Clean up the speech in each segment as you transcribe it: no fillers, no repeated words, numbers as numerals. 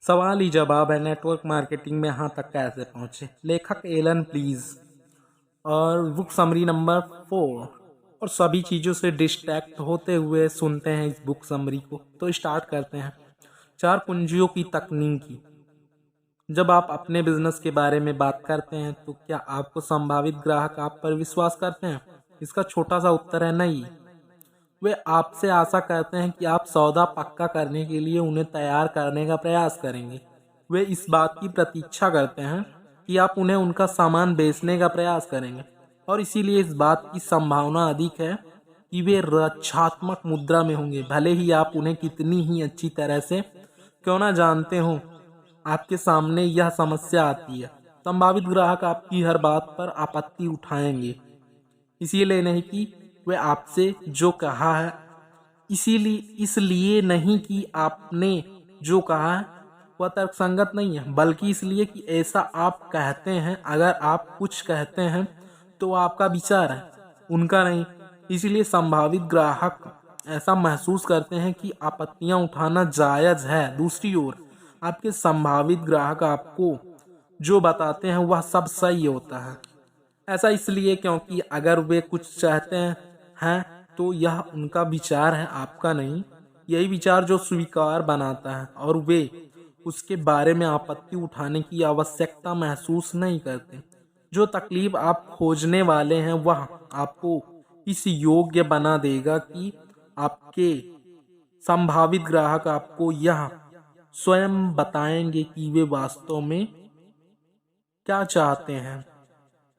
सवाल ही जवाब है नेटवर्क मार्केटिंग में यहाँ तक कैसे पहुँचे। लेखक एलन प्लीज और बुक समरी नंबर 4। और सभी चीज़ों से डिस्ट्रैक्ट होते हुए सुनते हैं इस बुक समरी को। तो स्टार्ट करते हैं। 4 कुंजियों की तकनीकी। जब आप अपने बिजनेस के बारे में बात करते हैं तो क्या आपको संभावित ग्राहक आप पर विश्वास करते हैं? इसका छोटा सा उत्तर है नहीं। वे आपसे आशा करते हैं कि आप सौदा पक्का करने के लिए उन्हें तैयार करने का प्रयास करेंगे। वे इस बात की प्रतीक्षा करते हैं कि आप उन्हें उनका सामान बेचने का प्रयास करेंगे, और इसीलिए इस बात की संभावना अधिक है कि वे रक्षात्मक मुद्रा में होंगे, भले ही आप उन्हें कितनी ही अच्छी तरह से क्यों ना जानते हो। आपके सामने यह समस्या आती है, संभावित ग्राहक आपकी हर बात पर आपत्ति उठाएंगे, इसीलिए नहीं कि वे आपसे जो कहा है, इसलिए नहीं कि आपने जो कहा है वह तर्कसंगत नहीं है, बल्कि इसलिए कि ऐसा आप कहते हैं। अगर आप कुछ कहते हैं तो आपका विचार है, उनका नहीं। इसलिए संभावित ग्राहक ऐसा महसूस करते हैं कि आपत्तियां उठाना जायज है। दूसरी ओर आपके संभावित ग्राहक आपको जो बताते हैं वह सब सही होता है। ऐसा इसलिए क्योंकि अगर वे कुछ चाहते हैं तो यह उनका विचार है, आपका नहीं। यही विचार जो स्वीकार बनाता है, और वे उसके बारे में आपत्ति उठाने की आवश्यकता महसूस नहीं करते। जो तकलीफ आप खोजने वाले हैं वह आपको इस योग्य बना देगा कि आपके संभावित ग्राहक आपको यह स्वयं बताएंगे कि वे वास्तव में क्या चाहते हैं।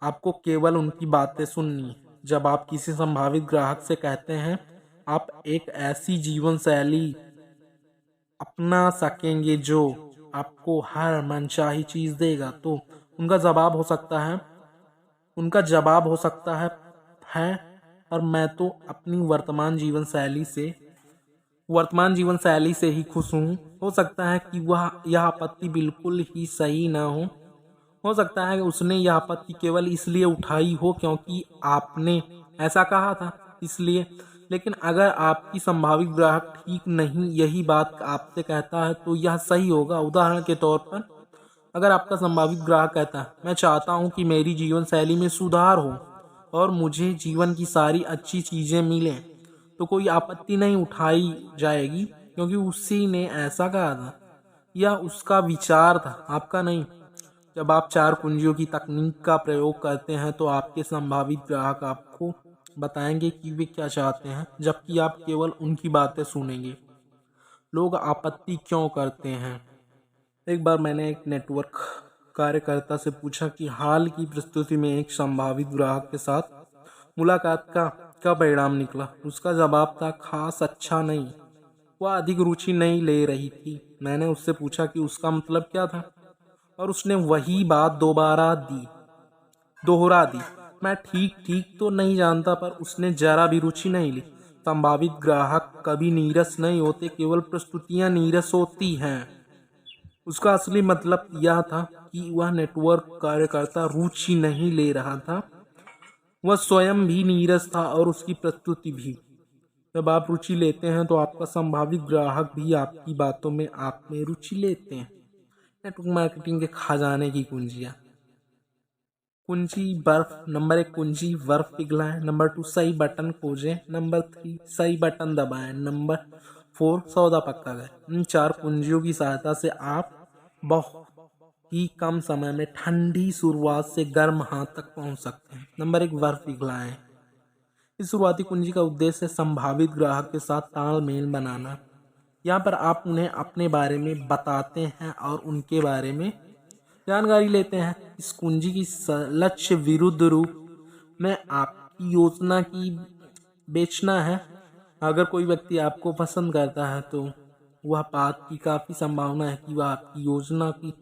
आपको केवल उनकी बातें सुननी है। जब आप किसी संभावित ग्राहक से कहते हैं आप एक ऐसी जीवन शैली अपना सकेंगे जो आपको हर मनचाही चीज देगा, तो उनका जवाब हो सकता है और मैं तो अपनी वर्तमान जीवन शैली से ही खुश हूँ। हो सकता है कि यह आपत्ति बिल्कुल ही सही ना हो सकता है कि उसने यह आपत्ति केवल इसलिए उठाई हो क्योंकि आपने ऐसा कहा था, इसलिए। लेकिन अगर आपकी संभावित ग्राहक ठीक नहीं यही बात आपसे कहता है तो यह सही होगा। उदाहरण के तौर पर, अगर आपका संभावित ग्राहक कहता है मैं चाहता हूं कि मेरी जीवन शैली में सुधार हो और मुझे जीवन की सारी अच्छी चीजें मिलें, तो कोई आपत्ति नहीं उठाई जाएगी क्योंकि उसी ने ऐसा कहा था। यह उसका विचार था, आपका नहीं। जब आप 4 कुंजियों की तकनीक का प्रयोग करते हैं तो आपके संभावित ग्राहक आपको बताएंगे कि वे क्या चाहते हैं, जबकि आप केवल उनकी बातें सुनेंगे। लोग आपत्ति क्यों करते हैं? एक बार मैंने एक नेटवर्क कार्यकर्ता से पूछा कि हाल की प्रस्तुति में एक संभावित ग्राहक के साथ मुलाकात का क्या परिणाम निकला। उसका जवाब था खास अच्छा नहीं। वह अधिक रुचि नहीं ले रही थी। मैंने उससे पूछा कि उसका मतलब क्या था, और उसने वही बात दोहरा दी। मैं ठीक तो नहीं जानता, पर उसने जरा भी रुचि नहीं ली। संभावित ग्राहक कभी नीरस नहीं होते, केवल प्रस्तुतियां नीरस होती हैं। उसका असली मतलब यह था कि वह नेटवर्क कार्यकर्ता रुचि नहीं ले रहा था, वह स्वयं भी नीरस था और उसकी प्रस्तुति भी। जब आप रुचि लेते हैं तो आपका संभावित ग्राहक भी आपकी बातों में आप में रुचि लेते हैं। नेटवर्क मार्केटिंग के खजाने की कुंजियां। नंबर 1 कुंजी बर्फ पिघलाएं। नंबर 2 सही बटन खोजें। नंबर 3 सही बटन दबाएं। नंबर 4 सौदा पक्का करें। इन 4 कुंजियों की सहायता से आप बहुत ही कम समय में ठंडी शुरुआत से गर्म हाथ तक पहुंच सकते हैं। नंबर 1 बर्फ पिघलाएं। इस शुरुआती कुंजी का उद्देश्य संभावित ग्राहक के साथ तालमेल बनाना। यहाँ पर आप उन्हें अपने बारे में बताते हैं और उनके बारे में जानकारी लेते हैं। इस कुंजी की लक्ष्य विरुद्ध रूप में आपकी योजना की बेचना है। अगर कोई व्यक्ति आपको पसंद करता है तो वह बात की काफ़ी संभावना है कि वह आपकी योजना की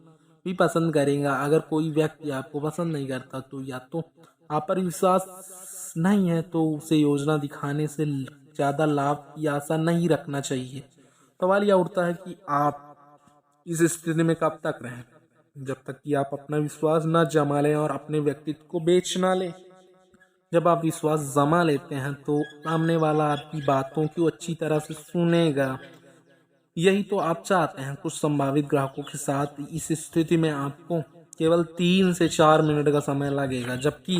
भी पसंद करेगा। अगर कोई व्यक्ति आपको पसंद नहीं करता तो या तो आप पर विश्वास नहीं है, तो उसे योजना दिखाने से ज़्यादा लाभ की आशा नहीं रखना चाहिए। सवाल यह उठता है कि आप इस स्थिति में कब तक रहें, जब तक कि आप अपना विश्वास न जमा लें और अपने व्यक्तित्व को बेच ना लें। जब आप विश्वास जमा लेते हैं तो सामने वाला आपकी बातों को अच्छी तरह से सुनेगा, यही तो आप चाहते हैं। कुछ संभावित ग्राहकों के साथ इस स्थिति में आपको केवल 3 से 4 मिनट का समय लगेगा, जबकि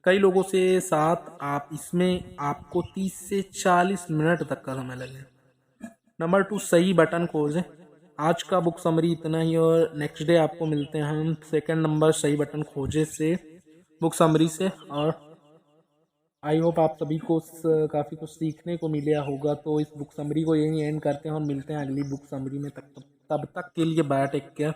कई लोगों से साथ आप इसमें आपको 30 से 40 मिनट तक का समय लगेगा। नंबर 2, सही बटन खोजें। आज का बुक समरी इतना ही और नेक्स्ट डे आपको मिलते हैं हम सेकंड नंबर सही बटन खोजे से बुक समरी से। और आई होप आप सभी को काफ़ी कुछ सीखने को मिला होगा। तो इस बुक समरी को यहीं एंड करते हैं और मिलते हैं अगली बुक समरी में। तब तक के लिए बाय, टेक केयर।